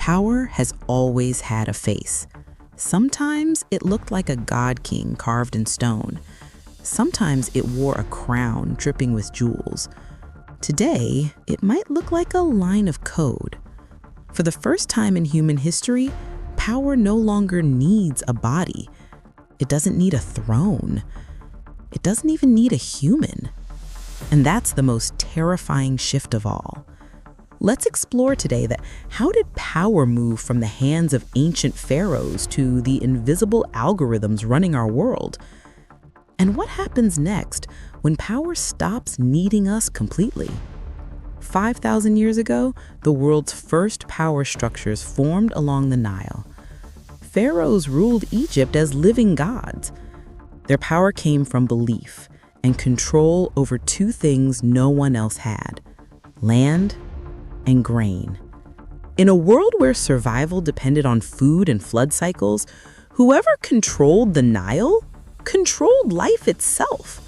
Power has always had a face. Sometimes it looked like a god king carved in stone. Sometimes it wore a crown dripping with jewels. Today, it might look like a line of code. For the first time in human history, power no longer needs a body. It doesn't need a throne. It doesn't even need a human. And that's the most terrifying shift of all. Let's explore today that how did power move from the hands of ancient pharaohs to the invisible algorithms running our world? And what happens next when power stops needing us completely? 5,000 years ago, the world's first power structures formed along the Nile. Pharaohs ruled Egypt as living gods. Their power came from belief and control over two things no one else had: land and grain. In a world where survival depended on food and flood cycles, whoever controlled the Nile controlled life itself.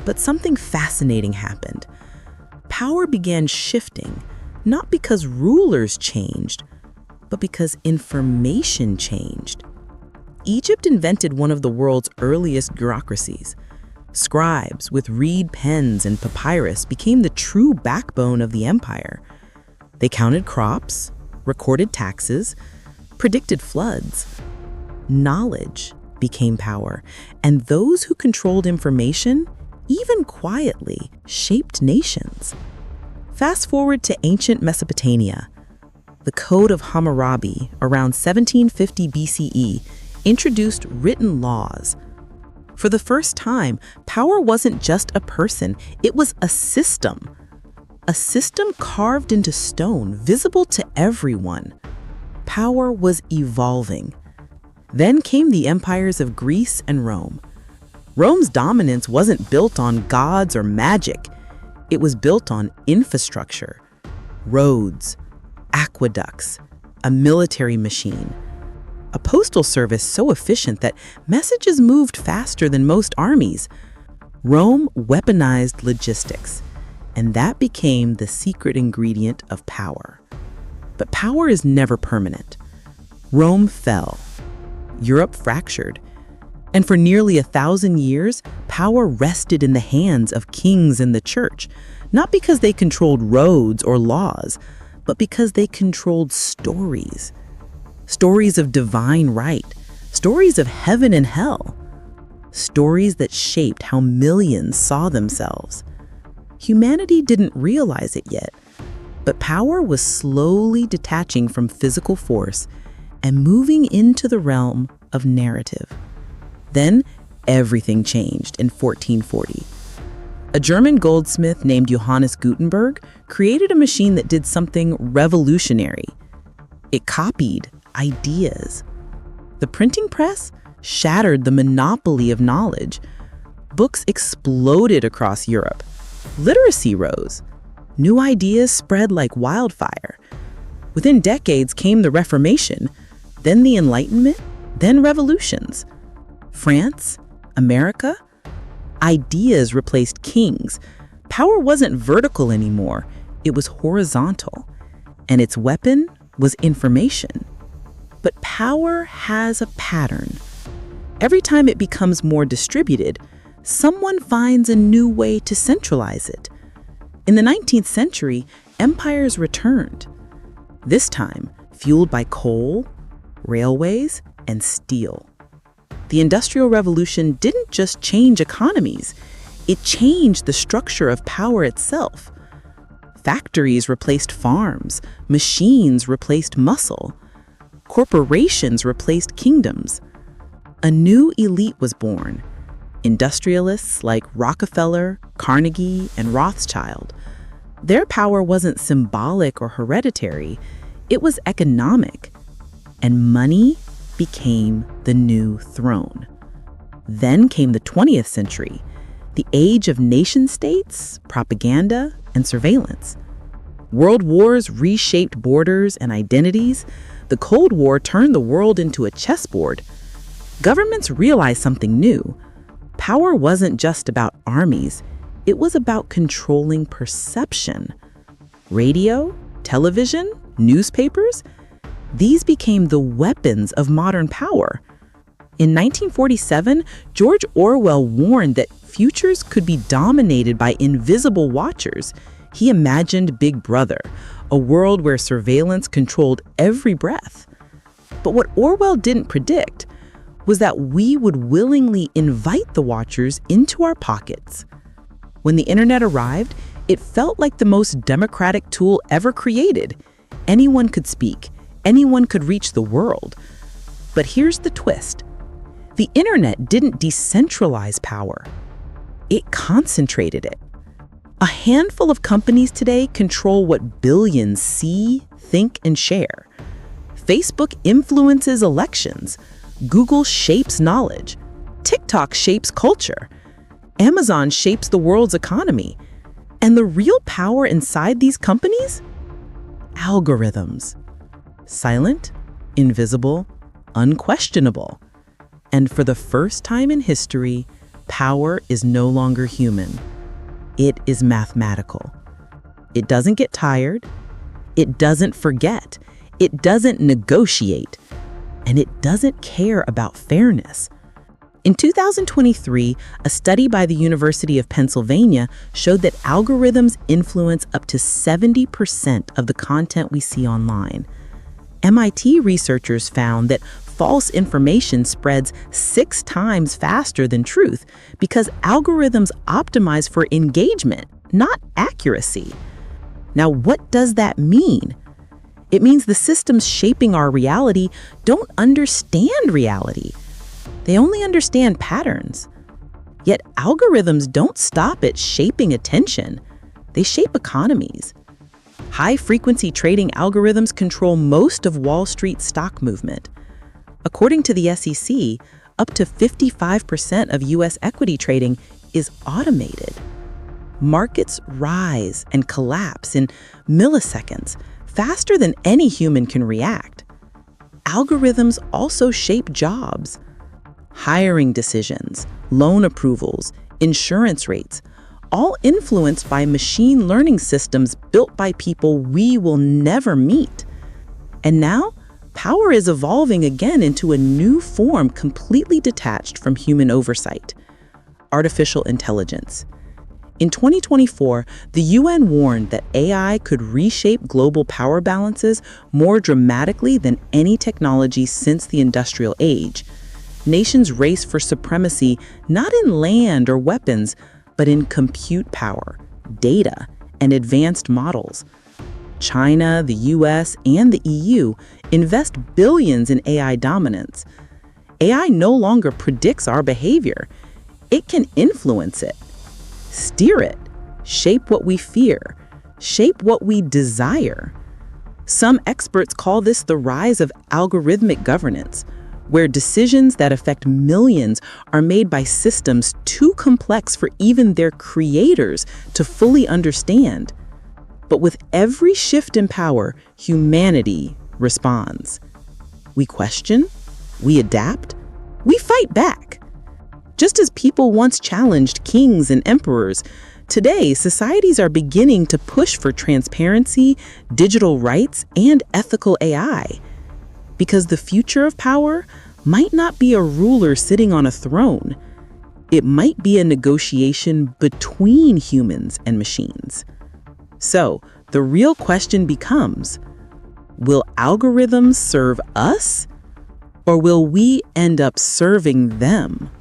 But something fascinating happened. Power began shifting, not because rulers changed, but because information changed. Egypt invented one of the world's earliest bureaucracies. Scribes with reed pens and papyrus became the true backbone of the empire. They counted crops, recorded taxes, predicted floods. Knowledge became power, and those who controlled information, even quietly, shaped nations. Fast forward to ancient Mesopotamia. The Code of Hammurabi, around 1750 BCE, introduced written laws. For the first time, power wasn't just a person, it was a system. A system carved into stone, visible to everyone. Power was evolving. Then came the empires of Greece and Rome. Rome's dominance wasn't built on gods or magic. It was built on infrastructure, roads, aqueducts, a military machine, a postal service so efficient that messages moved faster than most armies. Rome weaponized logistics, and that became the secret ingredient of power. But power is never permanent. Rome fell. Europe fractured. And for nearly 1,000 years, power rested in the hands of kings and the church, not because they controlled roads or laws, but because they controlled stories. Stories of divine right, stories of heaven and hell, stories that shaped how millions saw themselves. Humanity didn't realize it yet, but power was slowly detaching from physical force and moving into the realm of narrative. Then, everything changed in 1440. A German goldsmith named Johannes Gutenberg created a machine that did something revolutionary. It copied ideas. The printing press shattered the monopoly of knowledge. Books exploded across Europe. Literacy rose. New ideas spread like wildfire. Within decades came the Reformation, then the Enlightenment, then revolutions. France, America, ideas replaced kings. Power wasn't vertical anymore, it was horizontal, and its weapon was information. But power has a pattern. Every time it becomes more distributed, someone finds a new way to centralize it. In the 19th century, empires returned. This time, fueled by coal, railways, and steel. The Industrial Revolution didn't just change economies, it changed the structure of power itself. Factories replaced farms, machines replaced muscle, corporations replaced kingdoms. A new elite was born. Industrialists like Rockefeller, Carnegie, and Rothschild. Their power wasn't symbolic or hereditary, it was economic. And money became the new throne. Then came the 20th century, the age of nation-states, propaganda, and surveillance. World wars reshaped borders and identities. The Cold War turned the world into a chessboard. Governments realized something new. Power wasn't just about armies, it was about controlling perception. Radio, television, newspapers, These became the weapons of modern power. In 1947, George Orwell warned that futures could be dominated by invisible watchers. He imagined Big Brother, a world where surveillance controlled every breath. But what Orwell didn't predict was that we would willingly invite the watchers into our pockets. When the internet arrived, it felt like the most democratic tool ever created. Anyone could speak, anyone could reach the world. But here's the twist. The internet didn't decentralize power. It concentrated it. A handful of companies today control what billions see, think, and share. Facebook influences elections. Google shapes knowledge. TikTok shapes culture. Amazon shapes the world's economy. And the real power inside these companies? Algorithms. Silent, invisible, unquestionable. And for the first time in history, power is no longer human. It is mathematical. It doesn't get tired. It doesn't forget. It doesn't negotiate. And it doesn't care about fairness. In 2023, a study by the University of Pennsylvania showed that algorithms influence up to 70% of the content we see online. MIT researchers found that false information spreads 6 times faster than truth because algorithms optimize for engagement, not accuracy. Now, what does that mean? It means the systems shaping our reality don't understand reality. They only understand patterns. Yet algorithms don't stop at shaping attention. They shape economies. High-frequency trading algorithms control most of Wall Street's stock movement. According to the SEC, up to 55% of U.S. equity trading is automated. Markets rise and collapse in milliseconds, faster than any human can react. Algorithms also shape jobs. Hiring decisions, loan approvals, insurance rates, all influenced by machine learning systems built by people we will never meet. And now, power is evolving again into a new form completely detached from human oversight: artificial intelligence. In 2024, the UN warned that AI could reshape global power balances more dramatically than any technology since the industrial age. Nations race for supremacy not in land or weapons, but in compute power, data, and advanced models. China, the US, and the EU invest billions in AI dominance. AI no longer predicts our behavior. It can influence it, steer it, shape what we fear, shape what we desire. Some experts call this the rise of algorithmic governance, where decisions that affect millions are made by systems too complex for even their creators to fully understand. But with every shift in power, humanity responds. We question, we adapt, we fight back. Just as people once challenged kings and emperors, today societies are beginning to push for transparency, digital rights, and ethical AI. Because the future of power might not be a ruler sitting on a throne. It might be a negotiation between humans and machines. So, the real question becomes, will algorithms serve us, or will we end up serving them?